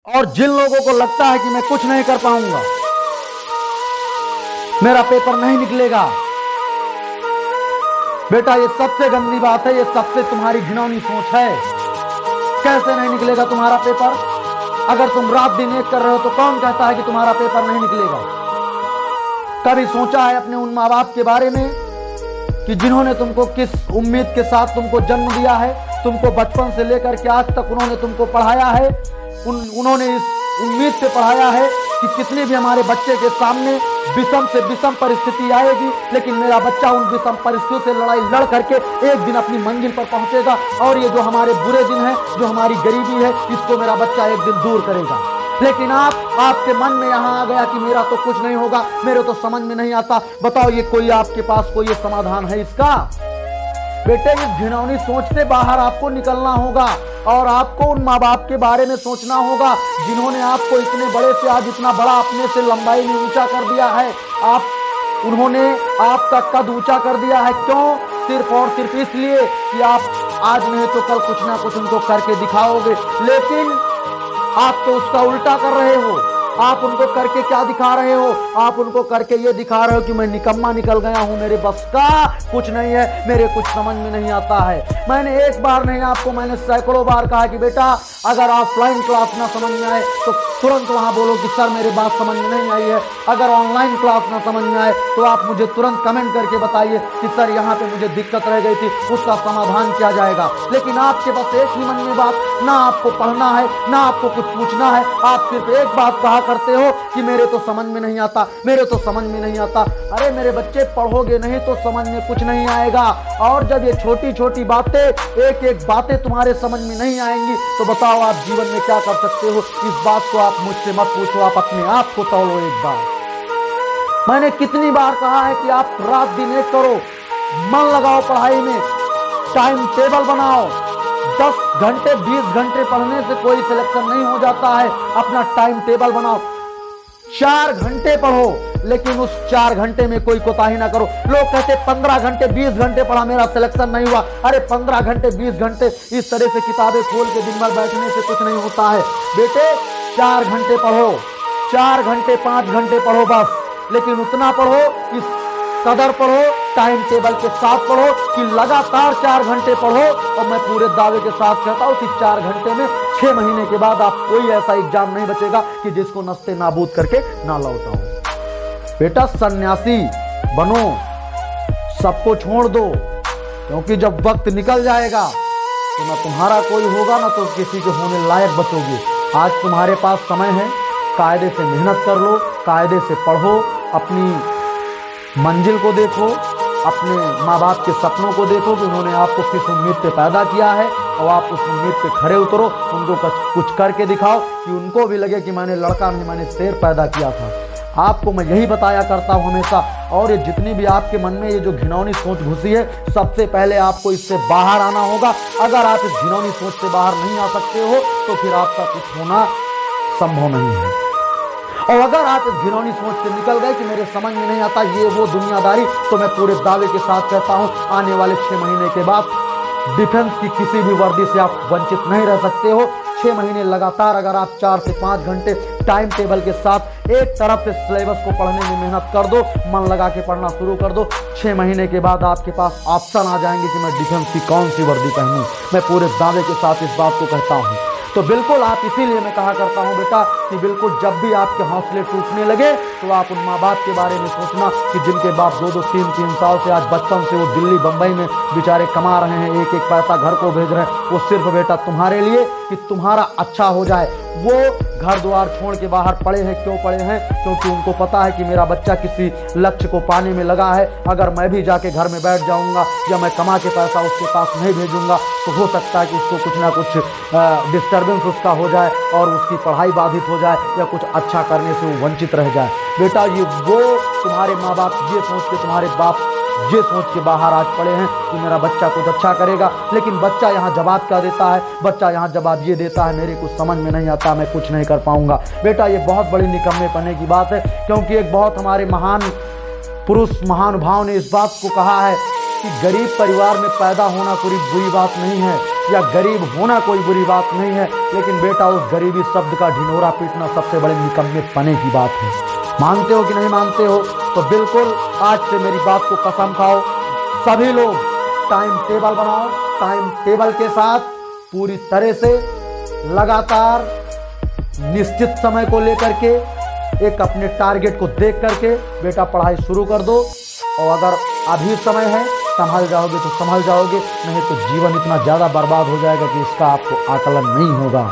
और जिन लोगों को लगता है कि मैं कुछ नहीं कर पाऊंगा, मेरा पेपर नहीं निकलेगा, बेटा ये सबसे गंदी बात है, ये सबसे तुम्हारी घिनौनी सोच है। कैसे नहीं निकलेगा तुम्हारा पेपर? अगर तुम रात दिन एक कर रहे हो तो कौन कहता है कि तुम्हारा पेपर नहीं निकलेगा? कभी सोचा है अपने उन माँ बाप के बारे में कि जिन्होंने तुमको किस उम्मीद के साथ तुमको जन्म दिया है, तुमको बचपन से लेकर के आज तक उन्होंने तुमको पढ़ाया है, उन्होंने इस उम्मीद से पढ़ाया है कि कितनी भी हमारे बच्चे के सामने विषम से विषम परिस्थिति आएगी, लेकिन मेरा बच्चा उन विषम परिस्थितियों से लड़ाई लड़ करके एक दिन अपनी मंजिल पर पहुंचेगा, और ये जो हमारे बुरे दिन है, जो हमारी गरीबी है, इसको मेरा बच्चा एक दिन दूर करेगा। लेकिन आपके मन में यहां आ गया कि मेरा तो कुछ नहीं होगा, मेरे तो समझ में नहीं आता। बताओ ये कोई आपके पास कोई ये समाधान है इसका? बेटे इस घिनौनी सोच से बाहर आपको निकलना होगा, और आपको उन माँ बाप के बारे में सोचना होगा जिन्होंने आपको इतने बड़े से आज इतना बड़ा अपने से लंबाई में ऊंचा कर दिया है। उन्होंने आपका कद ऊंचा कर दिया है। क्यों? सिर्फ और सिर्फ इसलिए कि आप आज नहीं तो कल कुछ ना कुछ उनको करके दिखाओगे। लेकिन आप तो उसका उल्टा कर रहे हो। आप उनको करके क्या दिखा रहे हो? आप उनको करके ये दिखा रहे हो कि मैं निकम्मा निकल गया हूं, मेरे बस का कुछ नहीं है, मेरे कुछ समझ में नहीं आता है। मैंने एक बार नहीं, आपको मैंने सैकड़ों बार कहा कि बेटा अगर ऑफलाइन क्लास ना समझ में आए तो तुरंत वहां बोलो कि सर मेरी बात समझ में नहीं आई है। अगर ऑनलाइन क्लास ना समझ में आए तो आप मुझे तुरंत कमेंट करके बताइए कि सर यहाँ पे मुझे दिक्कत रह गई थी, उसका समाधान किया जाएगा। लेकिन आपके बस एक ही मन में बात, ना आपको पढ़ना है ना आपको कुछ पूछना है। आप सिर्फ एक बात कहा करते हो कि मेरे तो समझ में नहीं आता, मेरे तो समझ में नहीं आता। अरे मेरे बच्चे, पढ़ोगे नहीं तो समझ में कुछ नहीं आएगा। और जब ये छोटी छोटी बातें, एक एक बातें तुम्हारे समझ में नहीं आएंगी तो बताओ आप जीवन में क्या कर सकते हो? इस बात को आप मुझसे मत पूछो, आप अपने आप को तौलो एक बार। मैंने कितनी बार कहा है कि आप रात दिन एक करो, मन लगाओ पढ़ाई में, टाइम टेबल बनाओ। 10 घंटे 20 घंटे पढ़ने से कोई सिलेक्शन नहीं हो जाता है। अपना टाइम टेबल बनाओ, 4 घंटे पढ़ो, लेकिन उस 4 घंटे में कोई कोताही ना करो। लोग कहते 15 घंटे 20 घंटे पढ़ा, मेरा सिलेक्शन नहीं हुआ। अरे 15 घंटे 20 घंटे इस तरह से किताबें खोल के दिन भर बैठने से कुछ नहीं होता है। बेटे 4 घंटे पढ़ो, 4 घंटे 5 घंटे पढ़ो बस, लेकिन उतना पढ़ो, इस कदर पढ़ो, टाइम टेबल के साथ पढ़ो कि लगातार 4 घंटे पढ़ो। और मैं पूरे दावे के साथ कहता हूं कि 4 घंटे में 6 महीने के बाद आप कोई ऐसा एग्जाम नहीं बचेगा कि जिसको नस्ते नाबूद करके ना लौटा हो। बेटा सन्यासी बनो, सबको छोड़ दो, क्योंकि जब वक्त निकल जाएगा तो ना तुम्हारा कोई होगा ना तो किसी के होने लायक बचोगे। आज तुम्हारे पास समय है, कायदे से मेहनत कर लो, कायदे से पढ़ो, अपनी मंजिल को देखो, अपने माँ बाप के सपनों को देखो कि उन्होंने आपको किस उम्मीद पे पैदा किया है, और आप उस उम्मीद पे खड़े उतरो, उनको कुछ करके दिखाओ कि उनको भी लगे कि मैंने लड़का नहीं, मैंने शेर पैदा किया था। आपको मैं यही बताया करता हूँ हमेशा। और ये जितनी भी आपके मन में ये जो घिनौनी सोच घुसी है, सबसे पहले आपको इससे बाहर आना होगा। अगर आप इस घिनौनी सोच से बाहर नहीं आ सकते हो तो फिर आपका कुछ होना संभव नहीं है। और अगर आप इस घिनौनी सोच से निकल गए कि मेरे समझ में नहीं आता ये वो दुनियादारी, तो मैं पूरे दावे के साथ कहता हूं आने वाले 6 महीने के बाद डिफेंस की किसी भी वर्दी से आप वंचित नहीं रह सकते हो। 6 महीने लगातार अगर आप 4 से 5 घंटे टाइम टेबल के साथ एक तरफ से सिलेबस को पढ़ने में मेहनत कर दो, मन लगा के पढ़ना शुरू कर दो, 6 महीने के बाद आपके पास ऑप्शन आ जाएंगे कि मैं डिफेंस की कौन सी वर्दी पहनूं। मैं पूरे दावे के साथ इस बात को कहता हूं। तो बिल्कुल आप, इसीलिए मैं कहा करता हूं बेटा कि बिल्कुल जब भी आपके हौसले टूटने लगे तो आप उन माँ बाप के बारे में सोचना कि जिनके बाप 2-2 3-3 साल से आज बचपन से वो दिल्ली बंबई में बेचारे कमा रहे हैं, एक एक पैसा घर को भेज रहे हैं, वो सिर्फ बेटा तुम्हारे लिए कि तुम्हारा अच्छा हो जाए। वो घर द्वार छोड़ के बाहर पड़े हैं। क्यों पड़े हैं? क्योंकि उनको पता है कि मेरा बच्चा किसी लक्ष्य को पाने में लगा है। अगर मैं भी जाके घर में बैठ जाऊंगा या मैं कमा के पैसा उसके पास नहीं भेजूंगा तो हो सकता है कि उसको कुछ ना कुछ डिस्टर्बेंस उसका हो जाए और उसकी पढ़ाई बाधित हो जाए या कुछ अच्छा करने से वो वंचित रह जाए। बेटा ये वो तुम्हारे माँ बाप ये सोच के, तुम्हारे बाप ये सोच के बाहर आज पड़े हैं कि मेरा बच्चा कुछ अच्छा करेगा, लेकिन बच्चा यहाँ जवाब क्या देता है? बच्चा यहाँ जवाब ये देता है मेरे कुछ समझ में नहीं आता, मैं कुछ नहीं कर पाऊंगा। बेटा ये बहुत बड़ी निकम्मेपने की बात है, क्योंकि एक बहुत हमारे महान पुरुष महानुभाव ने इस बात को कहा है कि गरीब परिवार में पैदा होना कोई बुरी बात नहीं है, या गरीब होना कोई बुरी बात नहीं है, लेकिन बेटा उस गरीबी शब्द का ढिंढोरा पीटना सबसे बड़े निकम्मे पने की बात है। मानते हो कि नहीं मानते हो? तो बिल्कुल आज से मेरी बात को कसम खाओ, सभी लोग टाइम टेबल बनाओ, टाइम टेबल के साथ पूरी तरह से लगातार निश्चित समय को लेकर के एक अपने टारगेट को देख करके बेटा पढ़ाई शुरू कर दो। और अगर अभी समय है, संभल जाओगे तो संभल जाओगे, नहीं तो जीवन इतना ज़्यादा बर्बाद हो जाएगा कि इसका आपको आकलन नहीं होगा।